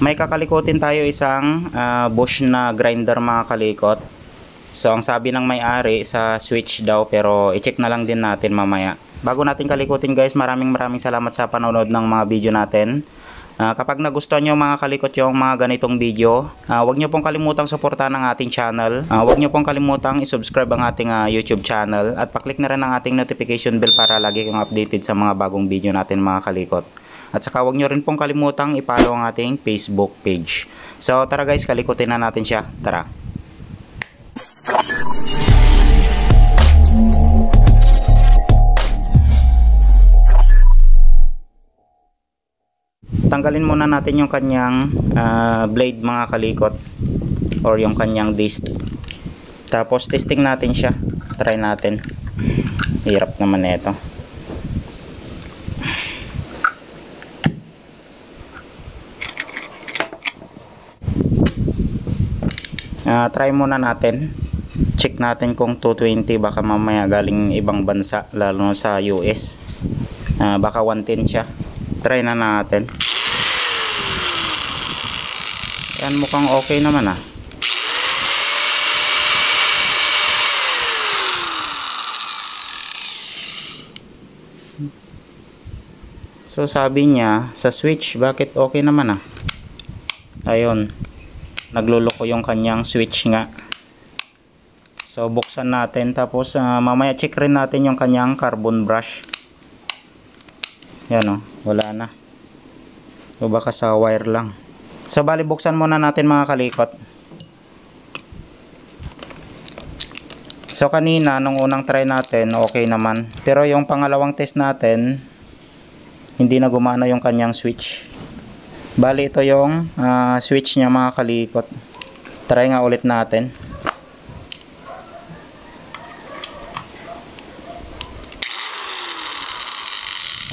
May kakalikotin tayo isang Bosch na grinder mga kalikot. So ang sabi ng may-ari sa switch daw, pero i-check na lang din natin mamaya. Bago natin kalikutin guys, maraming salamat sa panonood ng mga video natin. Kapag nagustuhan nyo mga kalikot yung mga ganitong video, huwag nyo pong kalimutang suportahan ang ating channel. Huwag nyo pong kalimutang i-subscribe ang ating YouTube channel. At paklik na rin ang ating notification bell para lagi kang updated sa mga bagong video natin mga kalikot. At saka huwag nyo rin pong kalimutang i-follow ang ating Facebook page. So tara guys, kalikutin na natin siya. Tara! Tanggalin muna natin yung kanyang blade mga kalikot, or yung kanyang disc. Tapos testing natin siya. Try natin. Hirap naman ito. Try muna natin. Check natin kung 220, baka mamaya galing ibang bansa, lalo sa US. Baka 110 siya. Try na natin. Yan, mukhang okay naman So sabi niya sa switch, bakit okay naman Ayun, nagluloko yung kanyang switch nga. So buksan natin, tapos mamaya check rin natin yung kanyang carbon brush. Yan wala na. O baka sa wire lang. So bali buksan muna natin mga kalikot. So kanina nung unang try natin okay naman, pero yung pangalawang test natin hindi na gumana yung kanyang switch. Bali ito yung switch niya mga kalikot. Try nga ulit natin.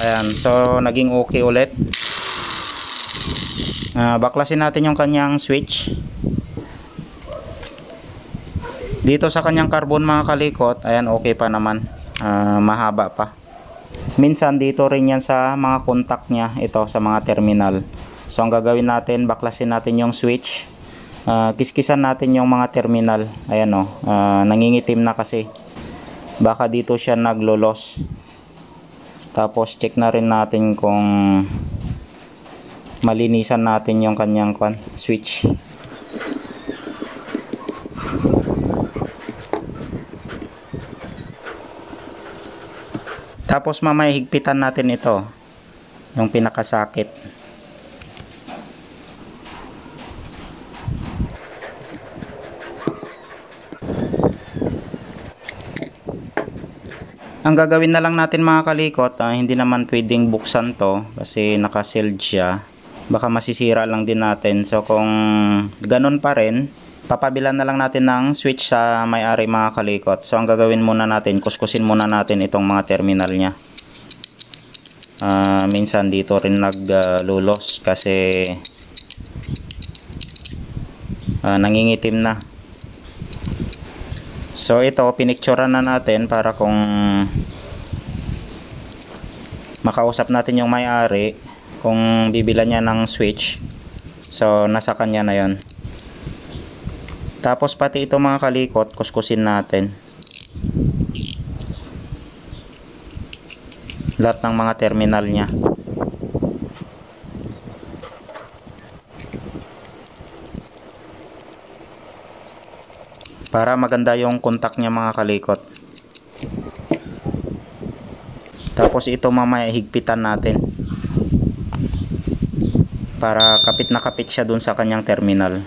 Ayan, so naging okay ulit. Baklasin natin yung kanyang switch. Dito sa kanyang carbon mga kalikot, ayan, okay pa naman. Mahaba pa. Minsan dito rin yan sa mga contact niya, ito sa mga terminal. So ang gagawin natin, baklasin natin yung switch. Kiskisan natin yung mga terminal. Ayan nangingitim na kasi. Baka dito siya naglo-loss. Tapos check na rin natin kung malinisan natin yung kanyang switch. Tapos mamaya higpitan natin ito, yung pinakasakit. Ang gagawin na lang natin mga kalikot, hindi naman pwedeng buksan to kasi naka-sealed siya. Baka masisira lang din natin. So kung ganun pa rin, papabilan na lang natin ng switch sa may-ari mga kalikot. So ang gagawin muna natin, kuskusin muna natin itong mga terminal niya. Minsan dito rin naglulos kasi nangingitim na. So ito, pinicturean na natin para kung makausap natin yung may-ari kung bibilan niya ng switch. So nasa kanya na yon. Tapos pati ito mga kalikot, kuskusin natin lahat ng mga terminal niya. Para maganda yung contact niya mga kalikot. Tapos ito mamaya higpitan natin para kapit na kapit siya dun sa kanyang terminal.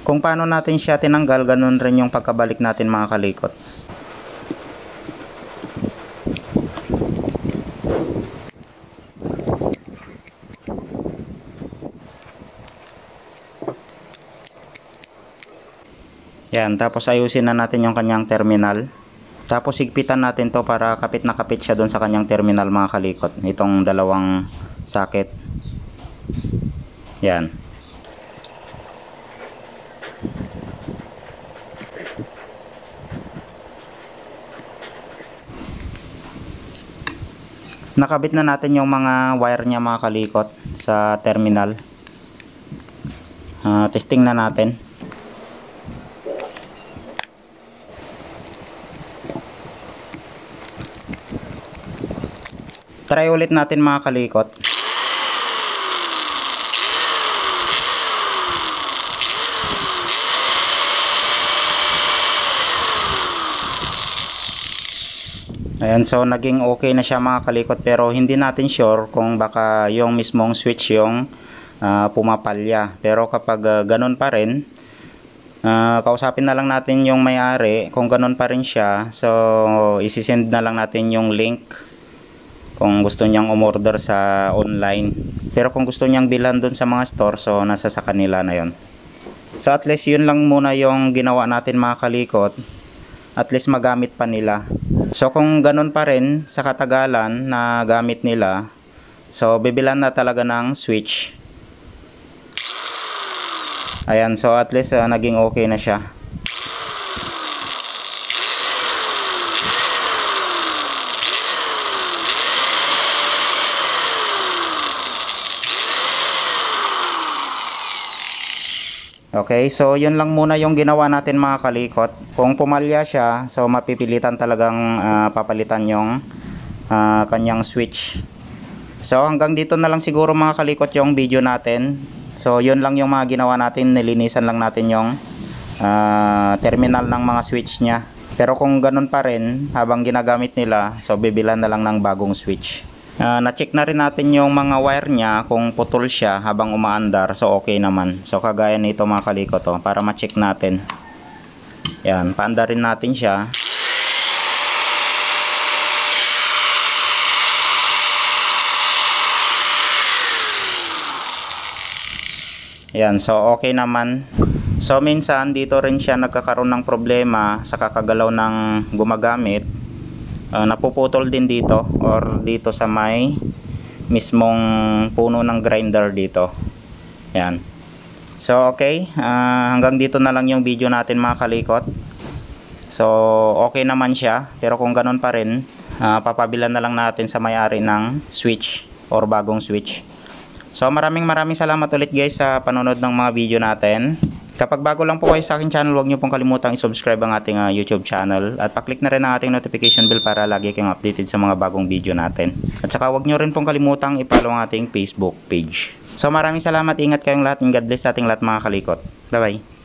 Kung paano natin siya tinanggal, ganun rin yung pagkabalik natin mga kalikot. Yan, tapos ayusin na natin yung kanyang terminal. Tapos higpitan natin to para kapit na kapit siya doon sa kanyang terminal mga kalikot. Itong dalawang socket. Yan. Nakabit na natin yung mga wire niya mga kalikot sa terminal. Testing na natin. Try ulit natin mga kalikot. Ayan, so naging okay na siya mga kalikot, pero hindi natin sure kung baka yung mismong switch yung pumapalya. Pero kapag ganun pa rin, kausapin na lang natin yung may-ari. Kung ganun pa rin siya, so isisend na lang natin yung link kung gusto niyang umorder sa online. Pero kung gusto niyang bilhan dun sa mga store, so nasa sa kanila na yon. So at least yun lang muna yung ginawa natin mga kalikot. At least magamit pa nila. So kung ganun pa rin sa katagalan na gamit nila, so bibilan na talaga ng switch. Ayan, so at least naging okay na siya. Okay, so yun lang muna yung ginawa natin mga kalikot. Kung pumalya siya, so mapipilitan talagang papalitan yung kanyang switch. So hanggang dito na lang siguro mga kalikot yung video natin. So yun lang yung mga ginawa natin, nilinisan lang natin yung terminal ng mga switch niya. Pero kung ganun pa rin habang ginagamit nila, so bibilan na lang ng bagong switch. Na-check na rin natin yung mga wire niya kung putol siya habang umaandar, so okay naman. So kagaya nito mga kalikot to, para ma-check natin. Yan, paandarin natin siya. Yan, so okay naman. So minsan dito rin siya nagkakaroon ng problema sa kakagalaw ng gumagamit. Napuputol din dito or dito sa may mismong puno ng grinder dito. Yan. So okay, hanggang dito na lang yung video natin mga kalikot. So okay naman siya, pero kung ganun pa rin, papabilan na lang natin sa may-ari ng switch or bagong switch. So maraming salamat ulit guys sa panonood ng mga video natin. Kapag bago lang po kayo sa aking channel, huwag niyo pong kalimutang i-subscribe ang ating YouTube channel at pa-click na rin ang ating notification bell para lagi kayong updated sa mga bagong video natin. At saka huwag niyo rin pong kalimutang i-follow ang ating Facebook page. So maraming salamat, ingat kayong lahat, and God bless sa ating lahat mga kalikot. Bye bye.